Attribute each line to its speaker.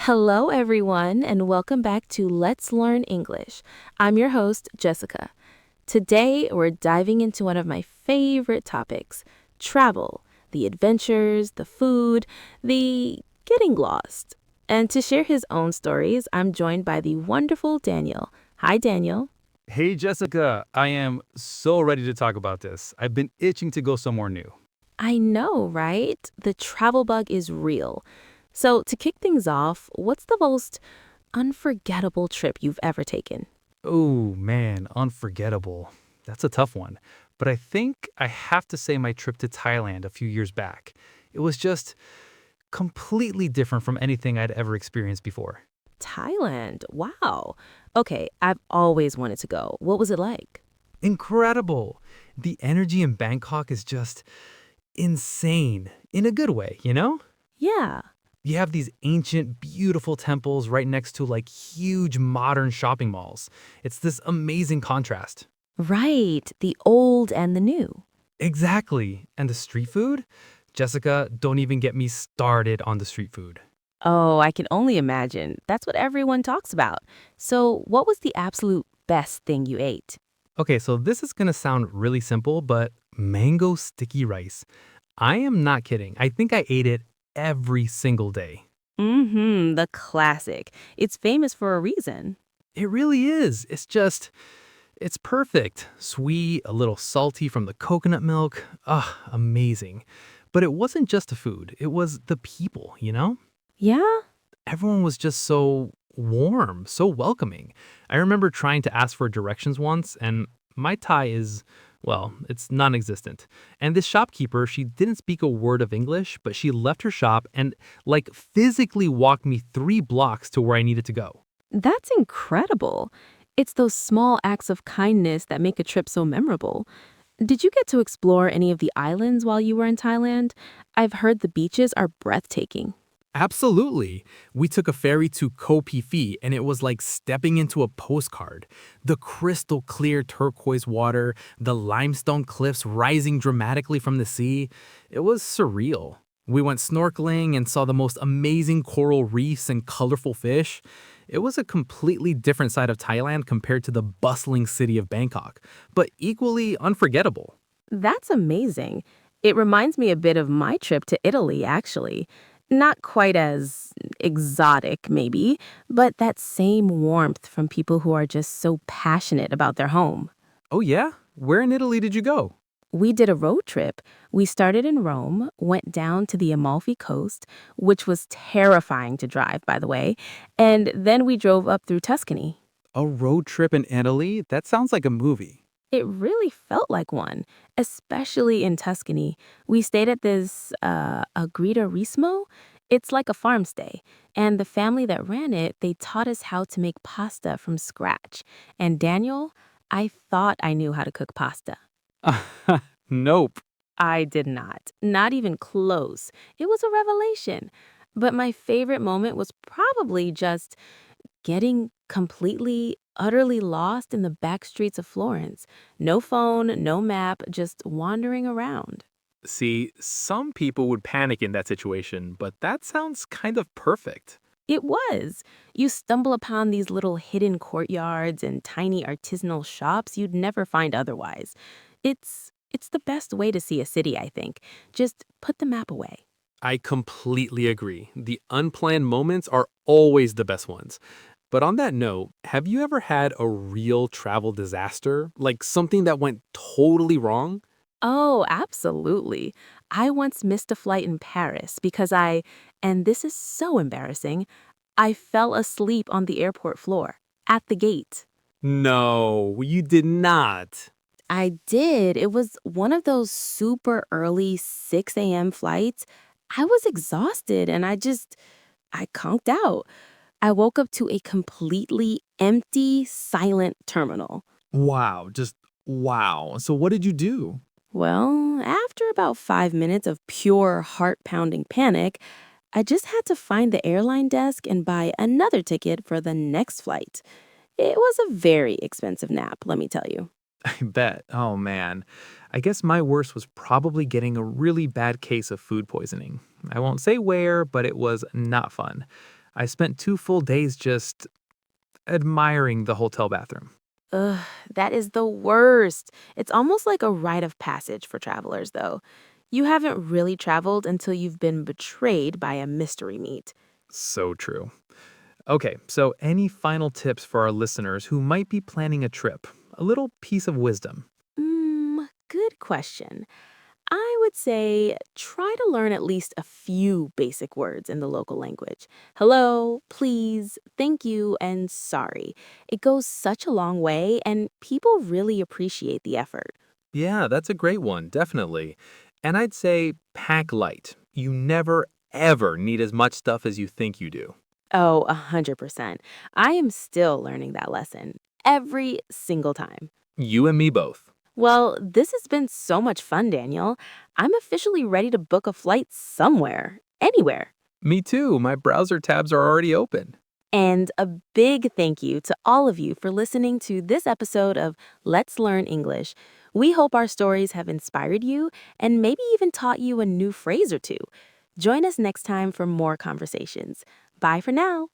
Speaker 1: Hello, everyone, and welcome back to Let's Learn English. I'm your host, Jessica. Today, we're diving into one of my favorite topics, travel, the adventures, the food, the getting lost. And to share his own stories, I'm joined by the wonderful Daniel. Hi, Daniel.
Speaker 2: Hey Jessica, I am so ready to talk about this. I've been itching to go somewhere new.
Speaker 1: I know, right? The travel bug is real. So, to kick things off, what's the most unforgettable trip you've ever taken?
Speaker 2: Oh man, unforgettable. That's a tough one. But I think I have to say my trip to Thailand a few years back. It was just completely different from anything I'd ever experienced before.
Speaker 1: Thailand. Wow. Okay, I've always wanted to go. What was it like?
Speaker 2: Incredible. The energy in Bangkok is just insane in a good way, you know?
Speaker 1: Yeah,
Speaker 2: You have these ancient, beautiful temples right next to like huge modern shopping malls. It's this amazing contrast.
Speaker 1: right. The old and the new.
Speaker 2: Exactly. And the street food? Jessica, don't even get me started on the street food.
Speaker 1: Oh, I can only imagine. That's what everyone talks about. So, what was the absolute best thing you ate?
Speaker 2: Okay, so this is gonna sound really simple, but mango sticky rice. I am not kidding. I think I ate it every single day.
Speaker 1: The classic. It's famous for a reason.
Speaker 2: It really is. It's perfect. Sweet, a little salty from the coconut milk. Ah, amazing. But it wasn't just the food, it was the people, you know?
Speaker 1: Yeah?
Speaker 2: Everyone was just so warm, so welcoming. I remember trying to ask for directions once, and my Thai is, well, it's non existent. And this shopkeeper, she didn't speak a word of English, but she left her shop and, like, physically walked me 3 blocks to where I needed to go.
Speaker 1: That's incredible. It's those small acts of kindness that make a trip so memorable. Did you get to explore any of the islands while you were in Thailand? I've heard the beaches are breathtaking.
Speaker 2: Absolutely. We took a ferry to Koh Phi Phi, and it was like stepping into a postcard. The crystal clear turquoise water, the limestone cliffs rising dramatically from the sea. It was surreal. We went snorkeling and saw the most amazing coral reefs and colorful fish. It was a completely different side of Thailand compared to the bustling city of Bangkok, but equally unforgettable.
Speaker 1: That's amazing. It reminds me a bit of my trip to Italy, actually. Not quite as exotic, maybe, but that same warmth from people who are just so passionate about their home.
Speaker 2: Oh, yeah? Where in Italy did you go?
Speaker 1: We did a road trip. We started in Rome, went down to the Amalfi Coast, which was terrifying to drive, by the way, and then we drove up through Tuscany.
Speaker 2: A road trip in Italy? That sounds like a movie.
Speaker 1: It really felt like one, especially in Tuscany. We stayed at this Agriturismo. It's like a farm stay. And the family that ran it, they taught us how to make pasta from scratch. And Daniel, I thought I knew how to cook pasta.
Speaker 2: Nope.
Speaker 1: I did not. Not even close. It was a revelation. But my favorite moment was probably just getting completely, utterly lost in the back streets of Florence. No phone, no map, just wandering around.
Speaker 2: See, some people would panic in that situation, but that sounds kind of perfect.
Speaker 1: It was. You stumble upon these little hidden courtyards and tiny artisanal shops you'd never find otherwise. It's the best way to see a city, I think. Just put the map away.
Speaker 2: I completely agree. The unplanned moments are always the best ones. But on that note, have you ever had a real travel disaster? Like something that went totally wrong?
Speaker 1: Oh, absolutely. I once missed a flight in Paris because and this is so embarrassing, I fell asleep on the airport floor at the gate.
Speaker 2: No, you did not.
Speaker 1: I did. It was one of those super early 6 a.m. flights. I was exhausted and I conked out. I woke up to a completely empty, silent terminal.
Speaker 3: Wow, just wow. So what did you do?
Speaker 1: Well, after about 5 minutes of pure heart pounding panic, I just had to find the airline desk and buy another ticket for the next flight. It was a very expensive nap, let me tell you.
Speaker 3: I bet. Oh man. I guess my worst was probably getting a really bad case of food poisoning. I won't say where, but it was not fun. I spent 2 full days just admiring the hotel bathroom.
Speaker 1: Ugh, that is the worst. It's almost like a rite of passage for travelers, though. You haven't really traveled until you've been betrayed by a mystery meat.
Speaker 3: So true. Okay, so any final tips for our listeners who might be planning a trip? A little piece of wisdom.
Speaker 1: Good question. I would say try to learn at least a few basic words in the local language. Hello, please, thank you, and sorry. It goes such a long way, and people really appreciate the effort.
Speaker 3: Yeah, that's a great one, definitely. And I'd say pack light. You never, ever need as much stuff as you think you do.
Speaker 1: Oh, 100%. I am still learning that lesson every single time.
Speaker 3: You and me both.
Speaker 1: Well, this has been so much fun, Daniel. I'm officially ready to book a flight somewhere, anywhere.
Speaker 3: Me too. My browser tabs are already open.
Speaker 1: And a big thank you to all of you for listening to this episode of Let's Learn English. We hope our stories have inspired you and maybe even taught you a new phrase or two. Join us next time for more conversations. Bye for now.